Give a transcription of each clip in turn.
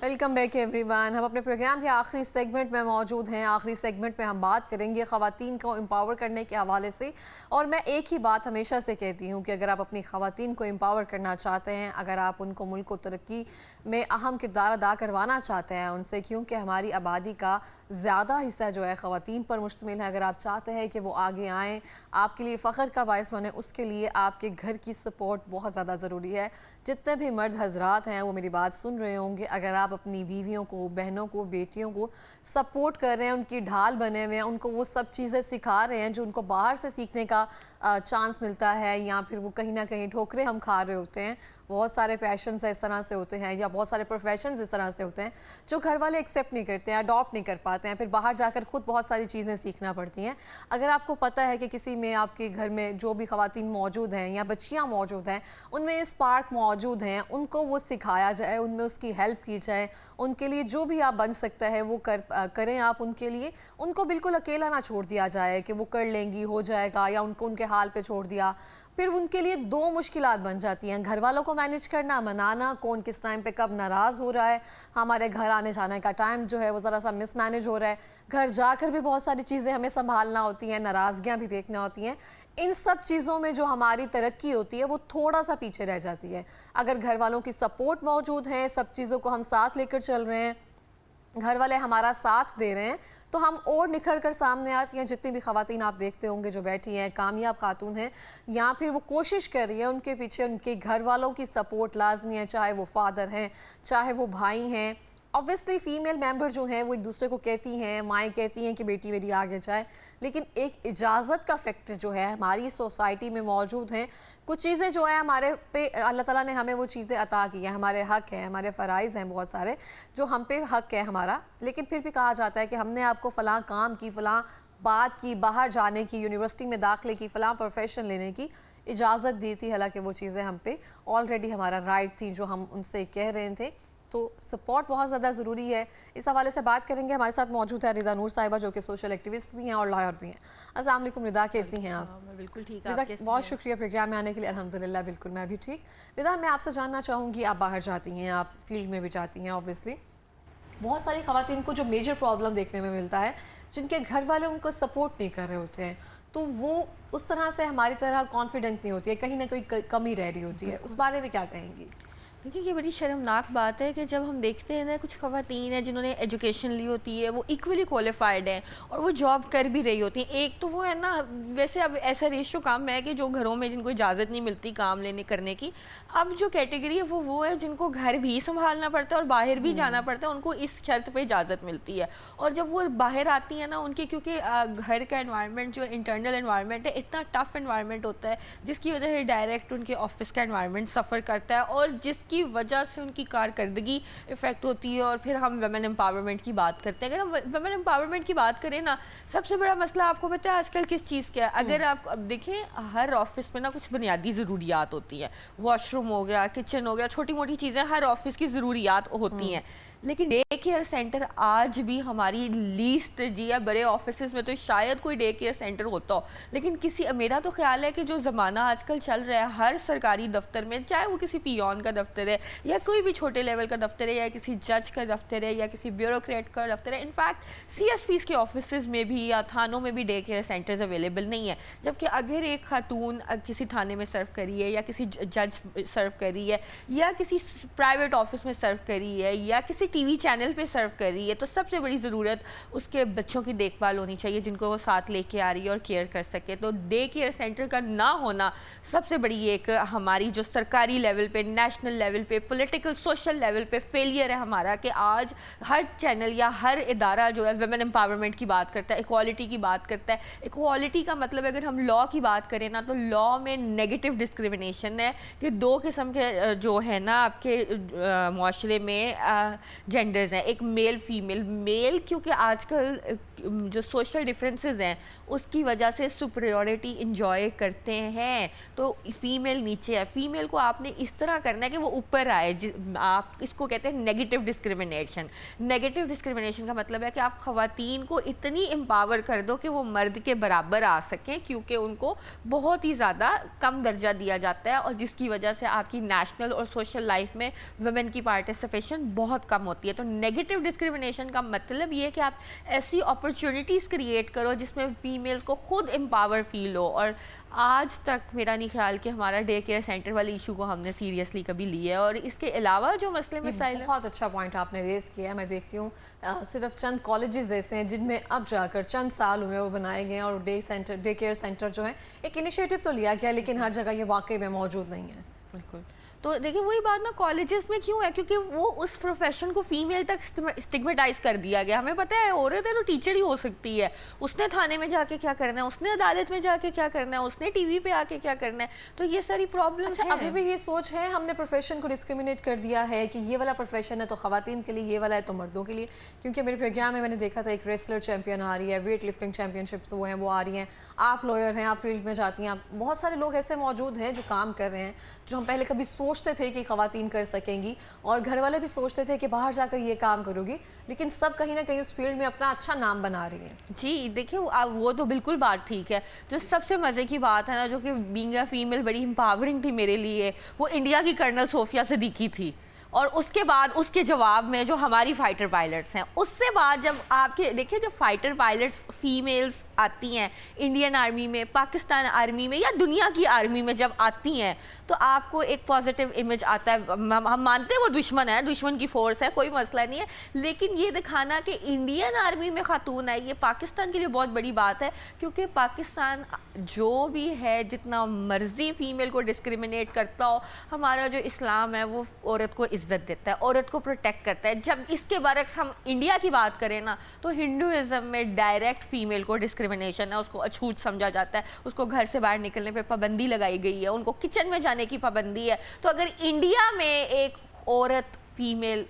Welcome back every one. ہم اپنے programme کے آخری سیگمنٹ میں موجود ہیں. آخری سیگمنٹ میں ہم بات کریں گے خواتین کو امپاور کرنے کے حوالے سے. اور میں ایک ہی بات ہمیشہ سے کہتی ہوں کہ اگر آپ اپنی خواتین کو امپاور کرنا چاہتے ہیں، اگر آپ ان کو ملک کو ترقی میں اہم کردار ادا کروانا چاہتے ہیں ان سے، کیونکہ ہماری آبادی کا زیادہ حصہ جو ہے خواتین پر مشتمل ہے، اگر آپ چاہتے ہیں کہ وہ آگے آئیں، آپ کے لیے فخر کا باعث بنے، اس کے لیے آپ کے گھر کی سپورٹ بہت زیادہ ضروری ہے. جتنے بھی مرد حضرات ہیں وہ میری بات سن رہے ہوں گے، اگر آپ اپنی بیویوں کو، بہنوں کو، بیٹیوں کو سپورٹ کر رہے ہیں، ان کی ڈھال بنے ہوئے ہیں، ان کو وہ سب چیزیں سکھا رہے ہیں جو ان کو باہر سے سیکھنے کا چانس ملتا ہے، یا پھر وہ کہیں نہ کہیں ٹھوکریں ہم کھا رہے ہوتے ہیں. بہت سارے پیشنز اس طرح سے ہوتے ہیں یا بہت سارے پروفیشنز اس طرح سے ہوتے ہیں جو گھر والے ایکسیپٹ نہیں کرتے ہیں، اڈاپٹ نہیں کر پاتے ہیں، پھر باہر جا کر خود بہت ساری چیزیں سیکھنا پڑتی ہیں. اگر آپ کو پتہ ہے کہ کسی میں، آپ کے گھر میں جو بھی خواتین موجود ہیں یا بچیاں موجود ہیں، ان میں اسپارک موجود ہیں، ان کو وہ سکھایا جائے، ان میں اس کی ہیلپ کی جائے، ان کے لیے جو بھی آپ بن سکتا ہے وہ کریں آپ ان کے لیے. ان کو بالکل اکیلا نہ چھوڑ دیا جائے کہ وہ کر لیں گی، ہو جائے گا، یا ان کو ان کے حال پہ چھوڑ دیا. پھر ان کے لیے دو مشکلات بن جاتی ہیں: گھر والوں کو مینیج کرنا، منانا، کون کس ٹائم پہ کب ناراض ہو رہا ہے، ہمارے گھر آنے جانے کا ٹائم جو ہے وہ ذرا سا مس مینیج ہو رہا ہے، گھر جا کر بھی بہت ساری چیزیں ہمیں سنبھالنا ہوتی ہیں، ناراضگیاں بھی دیکھنا ہوتی ہیں. ان سب چیزوں میں جو ہماری ترقی ہوتی ہے وہ تھوڑا سا پیچھے رہ جاتی ہے. اگر گھر والوں کی سپورٹ موجود ہے، سب چیزوں کو ہم ساتھ لے کر چل رہے ہیں، گھر والے ہمارا ساتھ دے رہے ہیں، تو ہم اور نکھر کر سامنے آتی ہیں. جتنی بھی خواتین آپ دیکھتے ہوں گے جو بیٹھی ہیں، کامیاب خاتون ہیں، یا پھر وہ کوشش کر رہی ہیں، ان کے پیچھے ان کے گھر والوں کی سپورٹ لازمی ہے، چاہے وہ فادر ہیں، چاہے وہ بھائی ہیں. obviously فیمیل ممبر جو ہیں وہ ایک دوسرے کو کہتی ہیں، مائیں کہتی ہیں کہ بیٹی میری آگے جائے، لیکن ایک اجازت کا فیکٹر جو ہے ہماری سوسائٹی میں موجود ہیں. کچھ چیزیں جو ہیں ہمارے پہ اللہ تعالیٰ نے ہمیں وہ چیزیں عطا کی ہیں، ہمارے حق ہیں، ہمارے فرائض ہیں بہت سارے جو ہم پہ حق ہے ہمارا، لیکن پھر بھی کہا جاتا ہے کہ ہم نے آپ کو فلاں کام کی، فلاں بات کی، باہر جانے کی، یونیورسٹی میں داخلے کی، فلاں پروفیشن لینے کی اجازت دی تھی، حالانکہ وہ چیزیں ہم پہ آلریڈی ہمارا رائٹ تھی جو ہم ان سے کہہ رہے تھے. تو سپورٹ بہت زیادہ ضروری ہے. اس حوالے سے بات کریں گے. ہمارے ساتھ موجود ہے رضا نور صاحبہ جو کہ سوشل ایکٹیوسٹ بھی ہیں اور لائر بھی ہیں. السلام علیکم رضا، کیسی ہیں آپ؟ میں بالکل ٹھیک. رضا بہت شکریہ پروگرام میں آنے کے لیے. الحمدللہ بالکل میں بھی ٹھیک. رضا میں آپ سے جاننا چاہوں گی، آپ باہر جاتی ہیں، آپ فیلڈ میں بھی جاتی ہیں، اوبویسلی بہت ساری خواتین کو جو میجر پرابلم دیکھنے میں ملتا ہے، جن کے گھر والے ان کو سپورٹ نہیں کر رہے ہوتے ہیں، تو وہ اس طرح سے ہماری طرح کانفیڈنٹ نہیں ہوتی ہے، کہیں نہ کہیں کمی رہ رہی ہوتی ہے. اس بارے میں کیا کہیں گی؟ دیکھیے یہ بڑی شرمناک بات ہے کہ جب ہم دیکھتے ہیں نا کچھ خواتین ہیں جنہوں نے ایجوکیشن لی ہوتی ہے، وہ ایکولی کوالیفائڈ ہیں اور وہ جاب کر بھی رہی ہوتی ہیں. ایک تو وہ ہے نا، ویسے اب ایسا ریشو کام ہے کہ جو گھروں میں جن کو اجازت نہیں ملتی کام لینے کرنے کی، اب جو کیٹیگری ہے وہ ہے جن کو گھر بھی سنبھالنا پڑتا ہے اور باہر بھی جانا پڑتا ہے، ان کو اس شرط پہ اجازت ملتی ہے. اور جب وہ باہر آتی ہیں نا، ان کی کیونکہ گھر کا انوائرمنٹ جو انٹرنل انوائرمنٹ ہے اتنا ٹف انوائرمنٹ ہوتا ہے، جس کی وجہ سے ڈائریکٹ ان کے آفس کا انوائرمنٹ سفر کرتا ہے اور جس کی وجہ سے ان کی کارکردگی افیکٹ ہوتی ہے. اور پھر ہم ویمن امپاورمنٹ کی بات کرتے ہیں. اگر ہم ویمن امپاورمنٹ کی بات کریں نا، سب سے بڑا مسئلہ آپ کو پتہ ہے آج کل کس چیز کا ہے؟ اگر آپ اب دیکھیں ہر آفس میں نا کچھ بنیادی ضروریات ہوتی ہیں، واش روم ہو گیا، کچن ہو گیا، چھوٹی موٹی چیزیں ہر آفس کی ضروریات ہوتی ہیں. لیکن ڈے کیئر سینٹر آج بھی ہماری لیسٹ ترجیح ہے. بڑے آفیسز میں تو شاید کوئی ڈے کیئر سینٹر ہوتا ہو، لیکن میرا تو خیال ہے کہ جو زمانہ آج کل چل رہا ہے، ہر سرکاری دفتر میں، چاہے وہ کسی پیون کا دفتر ہے یا کوئی بھی چھوٹے لیول کا دفتر ہے یا کسی جج کا دفتر ہے یا کسی بیوروکریٹ کا دفتر ہے، انفیکٹ سی ایس پیز کے آفیسز میں بھی یا تھانوں میں بھی ڈے کیئر سینٹرز اویلیبل نہیں ہیں. جبکہ اگر ایک خاتون کسی تھانے میں سرو کر رہی ہے یا کسی جج سرو کر رہی ہے یا کسی پرائیویٹ آفس میں سرو کر رہی ہے یا کسی ٹی وی چینل پہ سرو کر رہی ہے، تو سب سے بڑی ضرورت اس کے بچوں کی دیکھ بھال ہونی چاہیے جن کو وہ ساتھ لے کے آ رہی ہے اور کیئر کر سکے. تو ڈے کیئر سینٹر کا نہ ہونا سب سے بڑی ایک ہماری جو سرکاری لیول پہ، نیشنل لیول پہ، پولیٹیکل سوشل لیول پہ فیلئر ہے ہمارا، کہ آج ہر چینل یا ہر ادارہ جو ہے ویمن امپاورمنٹ کی بات کرتا ہے، ایکوالٹی کی بات کرتا ہے. ایکوالٹی کا مطلب اگر ہم لا کی بات کریں نا، تو لا میں نیگیٹو ڈسکریمنیشن ہے کہ دو قسم کے جو ہے نا آپ کے معاشرے میں جینڈرز ہیں، ایک میل فیمیل. میل کیونکہ آج کل جو سوشل ڈفرینسز ہیں اس کی وجہ سے سپریورٹی انجوائے کرتے ہیں، تو فیمیل نیچے ہے. فیمیل کو آپ نے اس طرح کرنا ہے کہ وہ اوپر آئے. آپ اس کو کہتے ہیں نیگیٹو ڈسکریمنیشن. نیگیٹو ڈسکریمنیشن کا مطلب ہے کہ آپ خواتین کو اتنی امپاور کر دو کہ وہ مرد کے برابر آ سکیں، کیونکہ ان کو بہت ہی زیادہ کم درجہ دیا جاتا ہے اور جس کی وجہ سے آپ کی نیشنل اور سوشل لائف میں ویمن کی پارٹیسپیشن بہت کم کم ہوتی ہے. تو نیگیٹو ڈسکریمنیشن کا مطلب یہ ہے کہ آپ ایسی اپرچونیٹیز کریٹ کرو جس میں فیمیلز کو خود امپاور فیل ہو. اور آج تک میرا نہیں خیال کہ ہمارا ڈے کیئر سینٹر والے ایشو کو ہم نے سیریسلی کبھی لیا ہے. اور اس کے علاوہ جو مسئلے مسائل ہیں, بہت اچھا پوائنٹ آپ نے ریز کیا ہے. میں دیکھتی ہوں صرف چند کالجز ایسے ہیں جن میں اب جا کر چند سال ہوئے وہ بنائے گئے ہیں, اور ڈے کیئر سینٹر جو ہے ایک انیشیٹو تو لیا گیا لیکن ہر جگہ یہ واقعی میں موجود نہیں ہے. بالکل. تو دیکھیں وہی بات نا, کالجز میں کیوں ہے, کیونکہ وہ اس پروفیشن کو فیمیل تک اسٹگمیٹائز کر دیا گیا. ہمیں پتہ ہے عورت ہے تو ٹیچر ہی ہو سکتی ہے, اس نے تھانے میں جا کے کیا کرنا ہے, اس نے عدالت میں جا کے کیا کرنا ہے, اس نے ٹی وی پہ آ کے کیا کرنا ہے. تو یہ ساری پرابلم. اچھا, ابھی بھی یہ سوچ ہے ہم نے پروفیشن کو ڈسکریمنیٹ کر دیا ہے کہ یہ والا پروفیشن ہے تو خواتین کے لیے, یہ والا ہے تو مردوں کے لیے. کیونکہ میرے پروگرام میں نے دیکھا تھا ایک ریسلر چیمپئن آ رہی ہے, ویٹ لفٹنگ چیمپئن شپس وہ ہیں وہ آ رہی ہیں, آپ لوئر ہیں, آپ فیلڈ میں جاتی ہیں, بہت سارے لوگ ایسے موجود ہیں جو کام کر رہے ہیں جو ہم پہلے کبھی سوچتے تھے کہ خواتین کر سکیں گی, اور گھر والے بھی سوچتے تھے کہ باہر جا کر یہ کام کرو گی, لیکن سب کہیں نہ کہیں اس فیلڈ میں اپنا اچھا نام بنا رہی ہیں. جی دیکھیں وہ تو بالکل بات ٹھیک ہے. جو سب سے مزے کی بات ہے نا, جو کہ بینگ اے فیمیل بڑی امپاورنگ تھی میرے لیے, وہ انڈیا کی کرنل صوفیہ صدیقی تھی. اور اس کے بعد اس کے جواب میں جو ہماری فائٹر پائلٹس ہیں, اس سے بعد جب آپ کے دیکھیں جب فائٹر پائلٹس فیمیلز آتی ہیں انڈین آرمی میں, پاکستان آرمی میں, یا دنیا کی آرمی میں جب آتی ہیں, تو آپ کو ایک پازیٹیو امیج آتا ہے. ہم مانتے ہیں وہ دشمن ہے, دشمن کی فورس ہے, کوئی مسئلہ نہیں ہے, لیکن یہ دکھانا کہ انڈین آرمی میں خاتون ہے, یہ پاکستان کے لیے بہت بڑی بات ہے. کیونکہ پاکستان جو بھی ہے جتنا مرضی فیمیل کو ڈسکریمنیٹ کرتا ہو, ہمارا جو اسلام ہے وہ عورت کو عزت دیتا ہے, عورت کو پروٹیکٹ کرتا ہے. جب اس کے برعکس ہم انڈیا کی بات کریں نا, تو ہندوازم میں ڈائریکٹ فیمیل کو ڈسکریمنیشن ہے, اس کو اچھوت سمجھا جاتا ہے, اس کو گھر سے باہر نکلنے پہ پابندی لگائی گئی ہے, ان کو کچن میں جانے کی پابندی ہے. تو اگر انڈیا میں ایک عورت فیمیل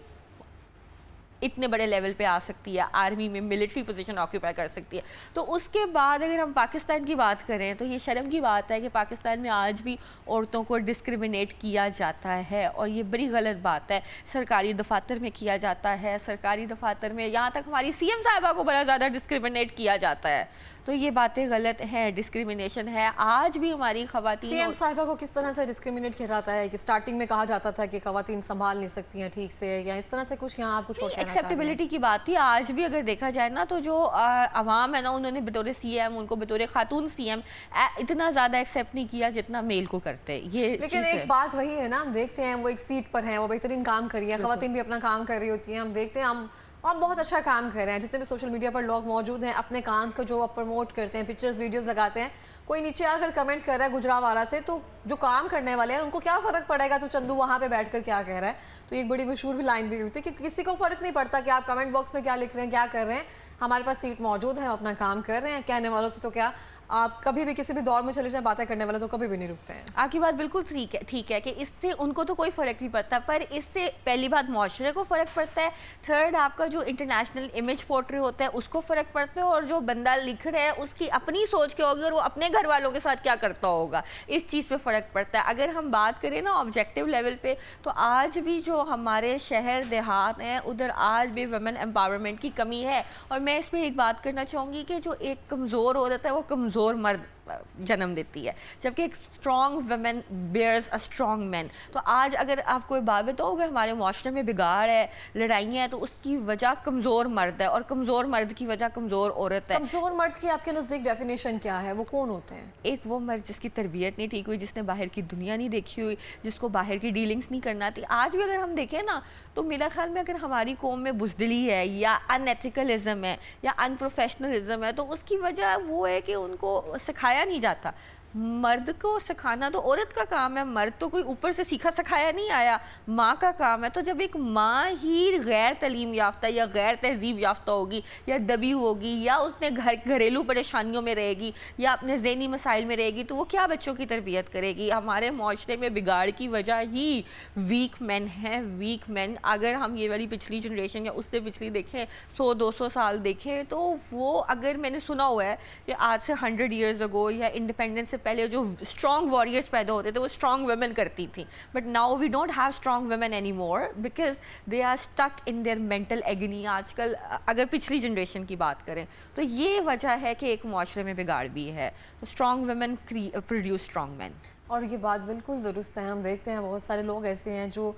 اتنے بڑے لیول پہ آ سکتی ہے, آرمی میں ملٹری پوزیشن آکیوپائی کر سکتی ہے, تو اس کے بعد اگر ہم پاکستان کی بات کریں تو یہ شرم کی بات ہے کہ پاکستان میں آج بھی عورتوں کو ڈسکریمنیٹ کیا جاتا ہے, اور یہ بڑی غلط بات ہے. سرکاری دفاتر میں کیا جاتا ہے, سرکاری دفاتر میں یہاں تک ہماری سی ایم صاحبہ کو بڑا زیادہ ڈسکریمنیٹ کیا جاتا ہے. تو یہ باتیں غلط ہیں, ڈسکریمنیشن ہے. آج بھی ہماری خواتین سی ایم صاحبہ کو کس طرح سے ڈسکریمنیٹ کیا جاتا ہے کہ سٹارٹنگ میں کہا جاتا تھا کہ خواتین سنبھال نہیں سکتی ہیں ٹھیک سے, یا اس طرح سے کچھ یہاں آپ کچھ اور کہنا چاہ رہے ہیں؟ ایکسیپٹیبلٹی کی بات تھی. آج بھی اگر دیکھا جائے نا تو جو عوام ہے نا, انہوں نے بطور سی ایم, ان کو بطور خاتون سی ایم اتنا زیادہ ایکسیپٹ نہیں کیا جتنا میل کو کرتے. یہ لیکن ایک بات وہی ہے نا, ہم دیکھتے ہیں وہ ایک سیٹ پر ہیں, وہ بہترین کام کر رہی ہے, خواتین بھی اپنا کام کر رہی ہوتی ہیں, ہم دیکھتے ہیں آپ بہت اچھا کام کر رہے ہیں. جتنے بھی سوشل میڈیا پر لوگ موجود ہیں اپنے کام کو جو پروموٹ کرتے ہیں, پکچرز ویڈیوز لگاتے ہیں, کوئی نیچے آ کر کمنٹ کر رہا ہے گجرانوالہ سے, تو جو کام کرنے والے ہیں ان کو کیا فرق پڑے گا تو چندو وہاں پہ بیٹھ کر کیا کہہ رہا ہے. تو ایک بڑی مشہور بھی لائن بھی ہوتی ہے کہ کسی کو فرق نہیں پڑتا کہ آپ کمنٹ باکس میں کیا لکھ رہے ہیں, کیا کر رہے ہیں, ہمارے پاس سیٹ موجود ہے, اپنا کام کر رہے ہیں. کہنے والوں سے تو کیا, آپ کبھی بھی کسی بھی دور میں چلے جائیں, باتیں کرنے والے تو کبھی بھی نہیں رکتے ہیں. آپ کی بات بالکل ٹھیک ہے کہ اس سے ان کو تو کوئی فرق نہیں پڑتا, پر اس سے پہلی بات معاشرے کو فرق پڑتا ہے, تھرڈ آپ کا جو انٹرنیشنل امیج پورٹری ہوتا ہے اس کو فرق پڑتا ہے, اور جو بندہ لکھ رہا ہے اس کی اپنی سوچ کیا ہوگی اور وہ اپنے گھر والوں کے ساتھ کیا کرتا ہوگا, اس چیز پہ فرق پڑتا ہے. اگر ہم بات کریں نا آبجیکٹیو لیول پہ, تو آج بھی جو ہمارے شہر دیہات ہیں ادھر آج بھی ویمن امپاورمنٹ کی کمی ہے. اور میں اس پہ ایک بات کرنا چاہوں گی کہ جو ایک کمزور عورت ہے وہ کمزور مرد جنم دیتی ہے, جبکہ ایک strong women bears a strong man. تو آج اگر آپ کوئی بات بتاؤ کہ ہمارے معاشرے میں بگاڑ ہے, لڑائیاں ہیں, تو اس کی وجہ کمزور مرد ہے, اور کمزور مرد کی وجہ کمزور عورت ہے. کمزور مرد کی آپ کے نزدیک ڈیفینیشن کیا ہے, وہ کون ہوتے ہیں؟ ایک وہ مرد جس کی تربیت نہیں ٹھیک ہوئی, جس نے باہر کی دنیا نہیں دیکھی ہوئی, جس کو باہر کی ڈیلنگز نہیں کرنا آتی. آج بھی اگر ہم دیکھیں نا تو میرا خیال میں اگر ہماری قوم میں بزدلی ہے یا ان ایتھیکلزم ہے یا ان پروفیشنلزم ہے, تو اس کی وجہ وہ ہے کہ ان کو سکھایا نہیں جاتا. مرد کو سکھانا تو عورت کا کام ہے, مرد تو کوئی اوپر سے سیکھا سکھایا نہیں آیا, ماں کا کام ہے. تو جب ایک ماں ہی غیر تعلیم یافتہ یا غیر تہذیب یافتہ ہوگی, یا دبی ہوگی, یا اس نے گھریلو پریشانیوں میں رہے گی, یا اپنے ذہنی مسائل میں رہے گی, تو وہ کیا بچوں کی تربیت کرے گی؟ ہمارے معاشرے میں بگاڑ کی وجہ ہی ویک مین ہیں, ویک مین. اگر ہم یہ والی پچھلی جنریشن یا اس سے پچھلی دیکھیں, 100-200 سال دیکھیں, تو وہ اگر میں نے سنا ہوا ہے کہ آج سے 100 ایئرز اگو یا انڈیپینڈنس سے پہلے جو اسٹرانگ واریئرس پیدا ہوتے تھے وہ اسٹرانگ ویمن کرتی تھیں. But now we don't have strong women any more, because they are stuck in their mental agony. آج کل اگر پچھلی جنریشن کی بات کریں تو یہ وجہ ہے کہ ایک معاشرے میں بگاڑ بھی ہے. Strong women produce strong man. اور یہ بات بالکل درست ہے. ہم دیکھتے ہیں بہت سارے لوگ ایسے ہیں جو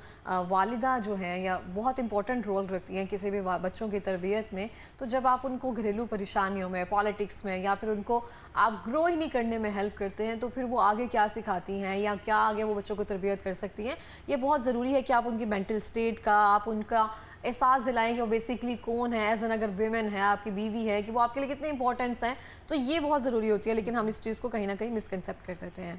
والدہ جو ہیں یا بہت امپورٹنٹ رول رکھتی ہیں کسی بھی بچوں کی تربیت میں. تو جب آپ ان کو گھریلو پریشانیوں میں، پالیٹکس میں، یا پھر ان کو آپ گرو ہی نہیں کرنے میں ہیلپ کرتے ہیں، تو پھر وہ آگے کیا سکھاتی ہیں یا کیا آگے وہ بچوں کو تربیت کر سکتی ہیں. یہ بہت ضروری ہے کہ آپ ان کی مینٹل سٹیٹ کا، آپ ان کا احساس دلائیں کہ وہ بیسکلی کون ہے، ایز این اگر ویمن ہے، آپ کی بیوی ہے، کہ وہ آپ کے لیے کتنے امپورٹنس ہیں. تو یہ بہت ضروری ہوتی ہے، لیکن ہم اس چیز کو کہیں نہ کہیں مسکنسیپٹ کر دیتے ہیں.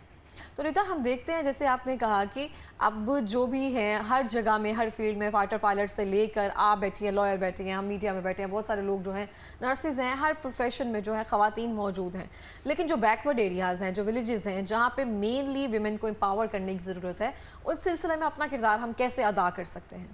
تو ریتا، ہم دیکھتے ہیں جیسے آپ نے کہا کہ اب جو بھی ہیں ہر جگہ میں، ہر فیلڈ میں، فائٹر پائلٹ سے لے کر آپ بیٹھی ہیں، لائر بیٹھے ہیں، ہم میڈیا میں بیٹھے ہیں، بہت سارے لوگ جو ہیں نرسز ہیں، ہر پروفیشن میں جو ہے خواتین موجود ہیں. لیکن جو بیکورڈ ایریاز ہیں، جو ولیجز ہیں، جہاں پہ مینلی ویمن کو امپاور کرنے کی ضرورت ہے، اس سلسلے میں اپنا کردار ہم کیسے ادا کر سکتے ہیں؟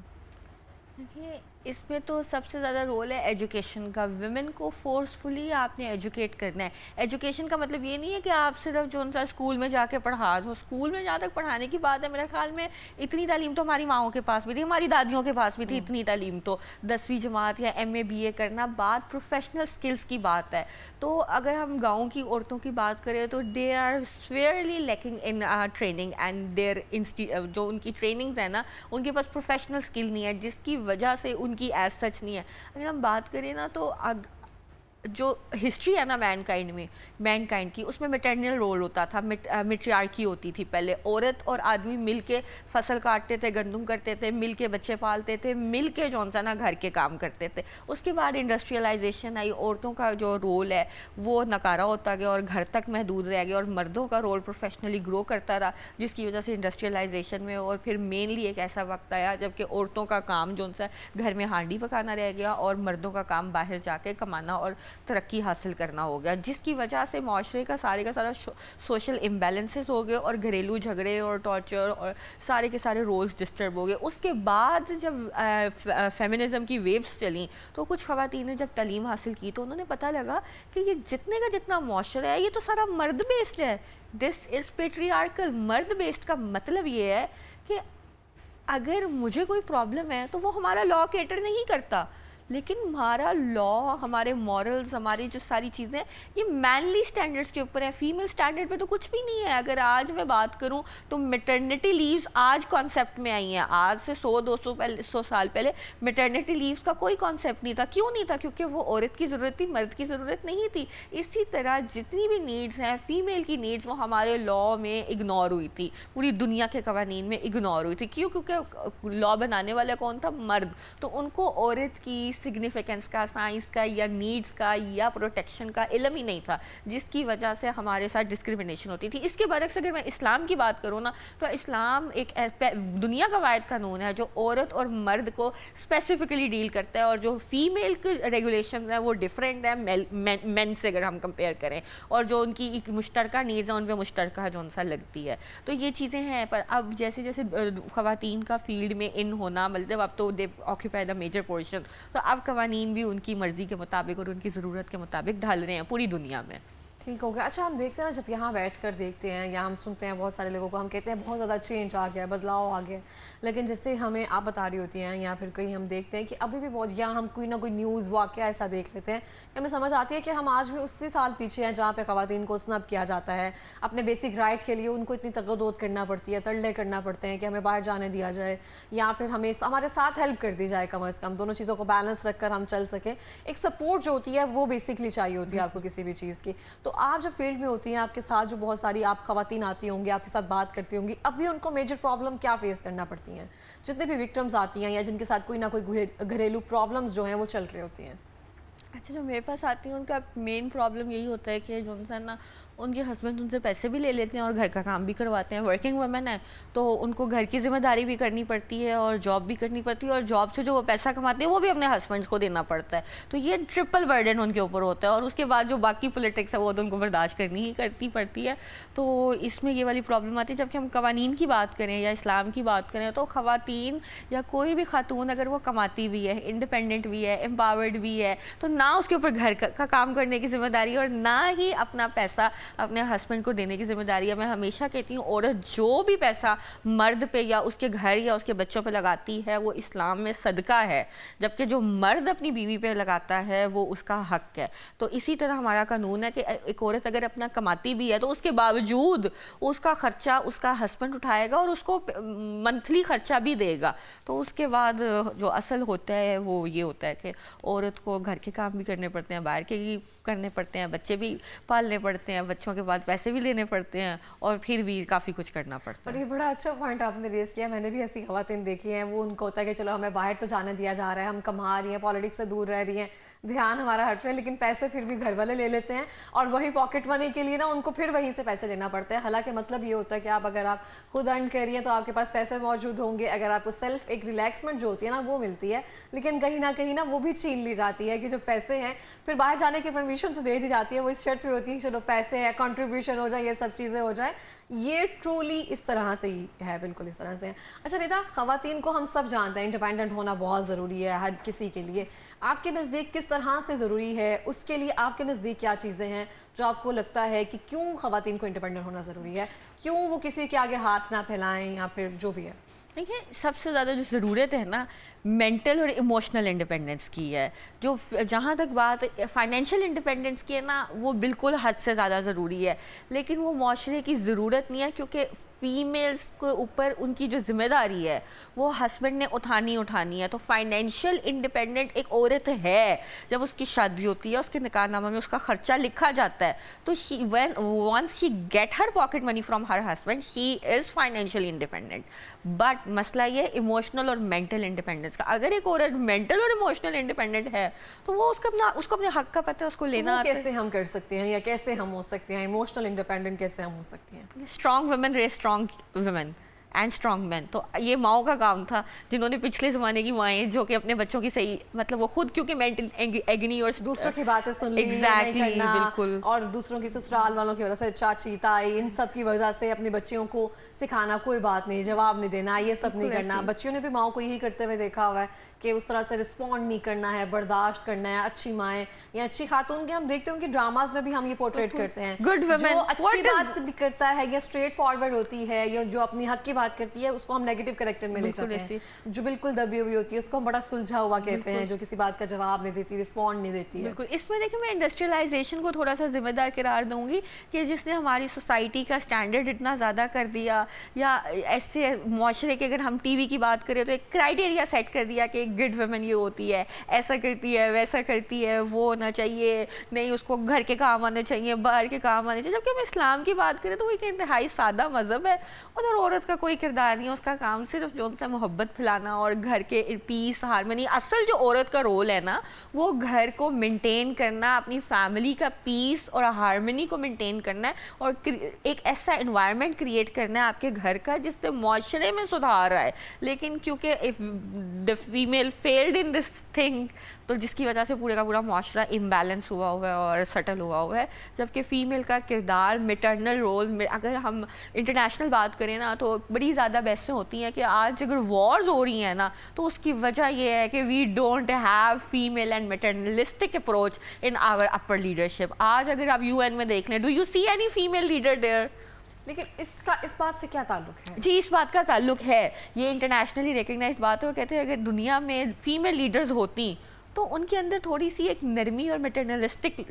دیکھیے، اس میں تو سب سے زیادہ رول ہے ایجوکیشن کا. ویمن کو فورسفلی آپ نے ایجوکیٹ کرنا ہے. ایجوکیشن کا مطلب یہ نہیں ہے کہ آپ صرف جو ان کا اسکول میں جا کے پڑھا دو. اسکول میں جہاں تک پڑھانے کی بات ہے، میرے خیال میں اتنی تعلیم تو ہماری ماؤں کے پاس بھی تھی، ہماری دادیوں کے پاس بھی تھی. اتنی تعلیم تو 10ویں جماعت یا ایم اے بی اے کرنا، بات پروفیشنل سکلز کی بات ہے. تو اگر ہم گاؤں کی عورتوں کی بات کریں تو they are severely lacking in training and their جو ان کی ٹریننگز ہیں نا، ان کے پاس پروفیشنل سکل نہیں ہے، جس کی وجہ سے ان کی ایز سچ نہیں ہے. اگر ہم بات کریں نا تو جو ہسٹری ہے نا مین کائنڈ کی، اس میں میٹرنل رول ہوتا تھا، میٹریارکی ہوتی تھی. پہلے عورت اور آدمی مل کے فصل کاٹتے تھے، گندم کرتے تھے، مل کے بچے پالتے تھے، مل کے جو ہے نا گھر کے کام کرتے تھے. اس کے بعد انڈسٹریلائزیشن آئی، عورتوں کا جو رول ہے وہ نکارا ہوتا گیا اور گھر تک محدود رہ گیا، اور مردوں کا رول پروفیشنلی گرو کرتا رہا، جس کی وجہ سے انڈسٹریلائزیشن میں اور پھر مینلی ایک ایسا وقت آیا جب کہ عورتوں کا کام جو ہے گھر میں ہانڈی پکانا رہ گیا اور مردوں کا کام باہر جا کے کمانا اور ترقی حاصل کرنا ہو گیا، جس کی وجہ سے معاشرے کا سارا سوشل امبیلنسز ہو گئے اور گھریلو جھگڑے اور ٹارچر اور سارے کے سارے رولز ڈسٹرب ہو گئے. اس کے بعد جب فیمنزم کی ویوز چلیں تو کچھ خواتین نے جب تعلیم حاصل کی تو انہوں نے پتہ لگا کہ یہ جتنے کا جتنا معاشرہ ہے یہ تو سارا مرد بیسڈ ہے. دس از پیٹریارکل. مرد بیسڈ کا مطلب یہ ہے کہ اگر مجھے کوئی پرابلم ہے تو وہ ہمارا لا کیٹر نہیں کرتا، لیکن ہمارا لا، ہمارے مورلز، ہماری جو ساری چیزیں یہ مینلی سٹینڈرڈز کے اوپر ہے. فیمیل سٹینڈرڈ پہ تو کچھ بھی نہیں ہے. اگر آج میں بات کروں تو میٹرنٹی لیوز آج کانسیپٹ میں آئی ہیں. آج سے 100 سال پہلے میٹرنٹی لیوز کا کوئی کانسیپٹ نہیں تھا. کیوں نہیں تھا؟ کیونکہ وہ عورت کی ضرورت تھی، مرد کی ضرورت نہیں تھی. اسی طرح جتنی بھی نیڈز ہیں فیمیل کی نیڈز، وہ ہمارے لا میں اگنور ہوئی تھی، پوری دنیا کے قوانین میں اگنور ہوئی تھی. کیوں؟ کیونکہ لا بنانے والا کون تھا؟ مرد. تو ان کو عورت کی سگنیفیکنس کا، سائنس کا یا نیڈز کا یا پروٹیکشن کا علم ہی نہیں تھا، جس کی وجہ سے ہمارے ساتھ ڈسکریمنیشن ہوتی تھی. اس کے برعکس اگر میں اسلام کی بات کروں نا تو اسلام ایک دنیا کا واحد قانون ہے جو عورت اور مرد کو اسپیسیفکلی ڈیل کرتا ہے، اور جو فیمیل کی ریگولیشنز ہیں وہ ڈفرینٹ ہیں مین سے اگر ہم کمپیئر کریں، اور جو ان کی ایک مشترکہ نیڈز ہیں ان پہ مشترکہ جو ان سا لگتی ہے. تو یہ چیزیں ہیں. پر اب جیسے جیسے خواتین کا فیلڈ میں ان ہونا، مطلب اب تو دے آکیپائی دا میجر پورشن، تو اب قوانین بھی ان کی مرضی کے مطابق اور ان کی ضرورت کے مطابق ڈھال رہے ہیں پوری دنیا میں. ٹھیک ہو گیا. اچھا، ہم دیکھتے ہیں نا جب یہاں بیٹھ کر دیکھتے ہیں یا ہم سنتے ہیں بہت سارے لوگوں کو، ہم کہتے ہیں بہت زیادہ چینج آ گیا ہے، بدلاؤ آ گیا ہے. لیکن جیسے ہمیں آپ بتا رہی ہوتی ہیں یا پھر کہیں ہم دیکھتے ہیں کہ ابھی بھی بہت، یا ہم کوئی نہ کوئی نیوز واقعہ ایسا دیکھ لیتے ہیں کہ ہمیں سمجھ آتی ہے کہ ہم آج بھی اسی سال پیچھے ہیں جہاں پہ خواتین کو سنب کیا جاتا ہے. اپنے بیسک رائٹ کے لیے ان کو اتنی تغدود کرنا پڑتی ہے، ترلے کرنا پڑتے ہیں کہ ہمیں باہر جانے دیا جائے یا پھر ہمیں ہمارے ساتھ ہیلپ کر دی جائے. کم از کم دونوں چیزوں کو بیلنس رکھ کر ہم چل سکیں. ایک سپورٹ جو ہوتی ہے وہ بیسکلی چاہیے ہوتی ہے آپ کو کسی بھی چیز کی. تو آپ جب فیلڈ میں ہوتی ہیں، آپ کے ساتھ جو بہت ساری آپ خواتین آتی ہوں گی، آپ کے ساتھ بات کرتی ہوں گی، اب بھی ان کو میجر پرابلم کیا فیس کرنا پڑتی ہیں؟ جتنے بھی وکٹمز آتی ہیں یا جن کے ساتھ کوئی نہ کوئی گھریلو پرابلمز جو ہیں وہ چل رہی ہوتی ہیں. اچھا، جو میرے پاس آتی ہیں ان کا مین پرابلم یہی ہوتا ہے کہ جو انسان نا ان کے ہسبینڈ ان سے پیسے بھی لے لیتے ہیں اور گھر کا کام بھی کرواتے ہیں. ورکنگ ویمن ہے تو ان کو گھر کی ذمہ داری بھی کرنی پڑتی ہے اور جاب بھی کرنی پڑتی ہے، اور جاب سے جو وہ پیسہ کماتے ہیں وہ بھی اپنے ہسبینڈس کو دینا پڑتا ہے. تو یہ ٹرپل برڈن ان کے اوپر ہوتا ہے، اور اس کے بعد جو باقی پولیٹکس ہے وہ تو ان کو برداشت کرنی ہی کرتی پڑتی ہے. تو اس میں یہ والی پرابلم آتی ہے. جبکہ ہم قوانین کی بات کریں یا اسلام کی بات کریں تو خواتین یا کوئی بھی خاتون اگر وہ کماتی بھی ہے، انڈیپینڈنٹ بھی ہے، امپاورڈ بھی ہے، تو نہ اس کے اوپر گھر کا کام کرنے کی ذمہ داری اور نہ ہی اپنا پیسہ اپنے ہسبینڈ کو دینے کی ذمہ داری ہے. میں ہمیشہ کہتی ہوں عورت جو بھی پیسہ مرد پہ یا اس کے گھر یا اس کے بچوں پہ لگاتی ہے وہ اسلام میں صدقہ ہے, جبکہ جو مرد اپنی بیوی پہ لگاتا ہے وہ اس کا حق ہے. تو اسی طرح ہمارا قانون ہے کہ ایک عورت اگر اپنا کماتی بھی ہے تو اس کے باوجود اس کا خرچہ اس کا ہسبینڈ اٹھائے گا اور اس کو منتھلی خرچہ بھی دے گا. تو اس کے بعد جو اصل ہوتا ہے وہ یہ ہوتا ہے کہ عورت کو گھر کے کام بھی کرنے پڑتے ہیں, باہر کے بھی کرنے پڑتے ہیں, بچے بھی پالنے پڑتے ہیں, بچوں کے بعد پیسے بھی لینے پڑتے ہیں, اور پھر بھی کافی کچھ کرنا پڑتا ہے. اور یہ بڑا اچھا پوائنٹ آپ نے ریز کیا. میں نے بھی ایسی خواتین دیکھی ہیں, وہ ان کو ہوتا ہے کہ چلو ہمیں باہر تو جانے دیا جا رہا ہے, ہم کما رہی ہیں, پالیٹکس سے دور رہ رہی ہیں, دھیان ہمارا ہٹ رہا ہے, لیکن پیسے پھر بھی گھر والے لے لیتے ہیں, اور وہی پاکٹ منی کے لیے نا ان کو پھر وہیں سے پیسے لینا پڑتا ہے. حالانکہ مطلب یہ ہوتا ہے کہ آپ اگر آپ خود ارن کر رہی ہیں تو آپ کے پاس پیسے موجود ہوں گے, اگر آپ کو سیلف ایک ریلیکسمنٹ جو ہوتی ہے نا وہ ملتی ہے, لیکن کہیں نہ وہ بھی چھین لی جاتی ہے کہ جو پیسے ہیں پھر باہر جانے کی پرمیشن تو دے دی جاتی ہے, وہ اس شرط پہ ہوتی ہے چلو پیسے ہیں, کنٹریبیوشن ہو جائے, یہ سب چیزیں ہو جائیں. یہ ٹرولی اس طرح سے ہی ہے, بالکل اس طرح سے ہے. اچھا ریتا, خواتین کو ہم سب جانتے ہیں انڈیپینڈنٹ ہونا بہت ضروری ہے ہر کسی کے لیے. آپ کے نزدیک کس طرح سے ضروری ہے, اس کے لیے آپ کے نزدیک کیا چیزیں ہیں جو آپ کو لگتا ہے کہ کیوں خواتین کو انڈیپینڈنٹ ہونا ضروری ہے, کیوں وہ کسی کے آگے ہاتھ نہ پھیلائیں یا پھر جو بھی ہے؟ دیکھیے سب سے زیادہ جو ضرورت ہے نا مینٹل اور ایموشنل انڈیپینڈنس کی ہے. جو جہاں تک بات فائنینشیل انڈیپینڈنس کی ہے نا وہ بالکل حد سے زیادہ ضروری ہے, لیکن وہ معاشرے کی ضرورت نہیں ہے, کیونکہ فیمیلز کے اوپر ان کی جو ذمہ داری ہے وہ ہسبینڈ نے اٹھانی ہے. تو فائنینشیل انڈیپینڈنٹ ایک عورت ہے جب اس کی شادی ہوتی ہے, اس کے نکاح نامہ میں اس کا خرچہ لکھا جاتا ہے, تو once she get her pocket money from her husband she is financially independent. But مسئلہ یہ ایموشنل اور مینٹل انڈیپینڈنس کا. اگر ایک عورت مینٹل اور ایموشنل انڈیپینڈنٹ ہے تو وہ اس کو اپنے حق کا پتہ ہے, اس کو لینا آتا ہے. کیسے ہم کر سکتے ہیں یا کیسے ہم ہو سکتے ہیں ایموشنل انڈیپینڈنٹ, کیسے ہم ہو سکتے ہیں؟ Strong women raise strong women and strong man. تو یہ ماؤں کا کام تھا جنہوں نے پچھلے زمانے کی مائیں جو کہ اپنے بچوں کی صحیح مطلب وہ خود کیونکہ مینٹل ایگنی اور دوسروں کی باتیں سن لی ایگزیکٹلی بالکل, اور دوسروں کی سسرال والوں کی وجہ سے چاچی تائی ان سب کی وجہ سے اپنے بچیوں کو سکھانا کوئی بات نہیں, جواب نہیں دینا, یہ سب نہیں کرنا. بچیوں نے بھی ماؤں کو یہی کرتے ہوئے دیکھا ہوا ہے کہ اس طرح سے رسپونڈ نہیں کرنا ہے, برداشت کرنا ہے. اچھی مائیں یا اچھی خاتون کے ہم دیکھتے ہیں ان کی ڈراماز میں بھی ہم یہ پورٹریٹ کرتے ہیں, جو اچھی بات کرتا ہے یا اسٹریٹ فارورڈ ہوتی ہے یا جو اپنی حق کی بات کرتی ہے اس کو ہم نیگیٹو کریکٹر میں لے جاتے ہیں. جو بالکل دبی ہوئی ہوتی ہے اس کو ہم بڑا سلجھا ہوا کہتے ہیں, جو کسی بات کا جواب نہیں دیتی, رسپونڈ نہیں دیتی ہے. بالکل. اس میں دیکھیں میں انڈسٹریلائزیشن کو تھوڑا سا ذمہ دار قرار دوں گی کہ جس نے ہماری سوسائٹی کا اسٹینڈرڈ اتنا زیادہ کر دیا, یا ایسے معاشرے کے اگر ہم ٹی وی کی بات کریں تو ایک کرائٹیریا سیٹ کر دیا کہ ایک گڈ ویمن یہ ہوتی ہے, ایسا کرتی ہے, ویسا کرتی ہے, وہ ہونا چاہیے نہیں, اس کو گھر کے کام آنے چاہیے, باہر کے کام آنے چاہیے. جبکہ ہم اسلام کی بات کریں تو وہ ایک انتہائی سادہ مذہب ہے, ادھر عورت کا کوئی کردار نہیں ہے, اس کا کام صرف جو ان سے محبت پھیلانا اور گھر کے پیس ہارمنی. اصل جو عورت کا رول ہے نا وہ گھر کو مینٹین کرنا, اپنی فیملی کا پیس اور ہارمنی کو مینٹین کرنا ہے, اور ایک ایسا انوائرمنٹ کریٹ کرنا ہے آپ کے گھر کا جس سے معاشرے میں سدھار آئے. لیکن کیونکہ the female failed in this thing تو جس کی وجہ سے پورے کا پورا معاشرہ امبیلنس ہوا ہوا ہے اور سٹل ہوا ہے. جبکہ فیمیل کا کردار میٹرنل رول, اگر ہم انٹرنیشنل بات کریں نا تو بڑی زیادہ بحثیں ہوتی ہیں کہ آج اگر وارز ہو رہی ہیں نا تو اس کی وجہ یہ ہے کہ we don't have female and maternalistic approach in our upper leadership. آج اگر آپ UN میں دیکھ لیں, do you see any female leader there? لیکن اس بات سے کیا تعلق ہے؟ جی اس بات کا تعلق ہے, یہ انٹرنیشنلی ریکگنائز بات ہے. وہ کہتے ہیں اگر دنیا میں فیمیل لیڈرز ہوتی تو ان کے اندر تھوڑی سی ایک نرمی اور میٹرنلسٹک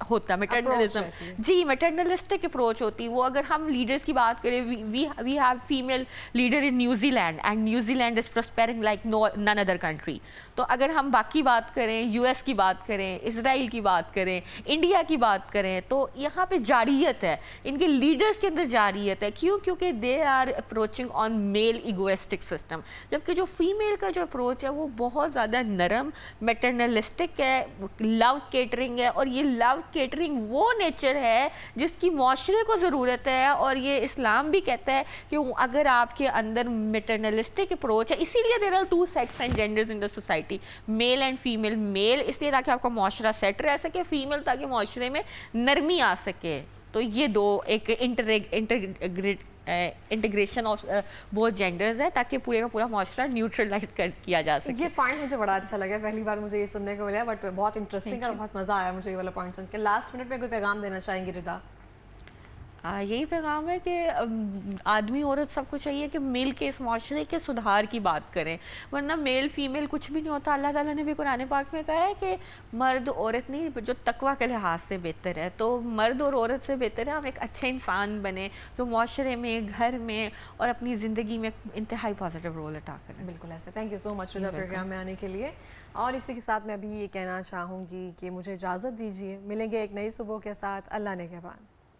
ہوتا, میٹرنلزم, جی میٹرنلسٹک اپروچ ہوتی. وہ اگر ہم لیڈرز کی بات کریں, we have female leader in New Zealand and New Zealand is prospering like none other country. تو اگر ہم باقی بات کریں, US کی بات کریں, اسرائیل کی بات کریں, انڈیا کی بات کریں, تو یہاں پہ جارحیت ہے, ان کے لیڈرز کے اندر جارحیت ہے. کیوں؟ کیونکہ they are approaching on male egoistic system. جبکہ جو فیمیل کا جو اپروچ ہے وہ بہت زیادہ نرم, میٹرنلسٹک ہے, لو کیٹرنگ ہے. اور یہ لو کیٹرنگ وہ نیچر ہے جس کی معاشرے کو ضرورت ہے, اور یہ اسلام بھی کہتا ہے کہ اگر آپ کے اندر میٹرنلسٹک اپروچ ہے, اسی لیے there are 2 sex and genders in the society, male and female. Male اس لیے تاکہ آپ کا معاشرہ سیٹ رہ سکے, فیمیل تاکہ معاشرے میں نرمی آ سکے. تو یہ دو ایک انٹیگریشن آف بہت جینڈرز ہے تاکہ پورے کا پورا معاشرہ نیوٹرلائز کیا جا سکے. یہ پوائنٹ مجھے بڑا اچھا لگا, پہلی بار مجھے یہ سننے کو ملا, بٹ بہت انٹرسٹنگ اور بہت مزہ آیا مجھے یہ والا پوائنٹ سن کے. لاسٹ منٹ میں کوئی پیغام دینا چاہیں گے ردا؟ یہی پیغام ہے کہ آدمی عورت سب کو چاہیے کہ مل کے اس معاشرے کے سدھار کی بات کریں, ورنہ میل فیمیل کچھ بھی نہیں ہوتا. اللہ تعالیٰ نے بھی قرآن پاک میں کہا ہے کہ مرد عورت نہیں, جو تقویٰ کے لحاظ سے بہتر ہے, تو مرد اور عورت سے بہتر ہے ہم ایک اچھے انسان بنیں جو معاشرے میں, گھر میں اور اپنی زندگی میں انتہائی پازیٹیو رول ادا کریں. بالکل ایسے. Thank you so much Rida program میں آنے کے لیے. اور اسی کے ساتھ میں ابھی یہ کہنا چاہوں گی کہ مجھے اجازت دیجیے, ملیں گے ایک نئی صبح کے ساتھ. اللہ نے کے بعد.